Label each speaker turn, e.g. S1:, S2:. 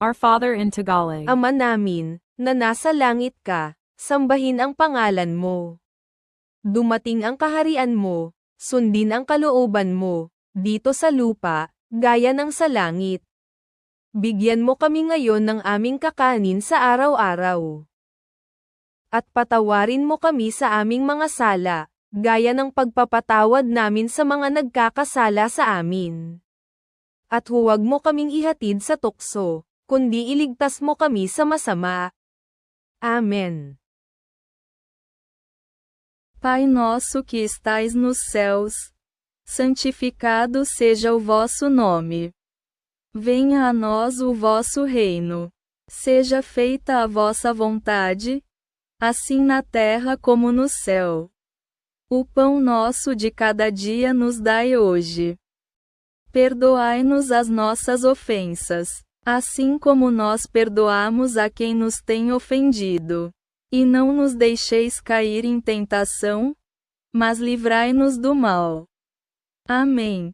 S1: Our Father in Tagalog.
S2: Ama namin, na nasa langit ka, sambahin ang pangalan mo. Dumating ang kaharian mo, sundin ang kalooban mo, dito sa lupa, gaya ng sa langit. Bigyan mo kami ngayon ng aming kakanin sa araw-araw. At patawarin mo kami sa aming mga sala, gaya ng pagpapatawad namin sa mga nagkakasala sa amin. At huwag mo kaming ihatid sa tukso, kundi iligtas mo kami sa masama. Amen.
S3: Pai nosso que estais nos céus, santificado seja o vosso nome. Venha a nós o vosso reino. Seja feita a vossa vontade, assim na terra como no céu. O pão nosso de cada dia nos dai hoje. Perdoai-nos as nossas ofensas, assim como nós perdoamos a quem nos tem ofendido. E não nos deixeis cair em tentação, mas livrai-nos do mal. Amém.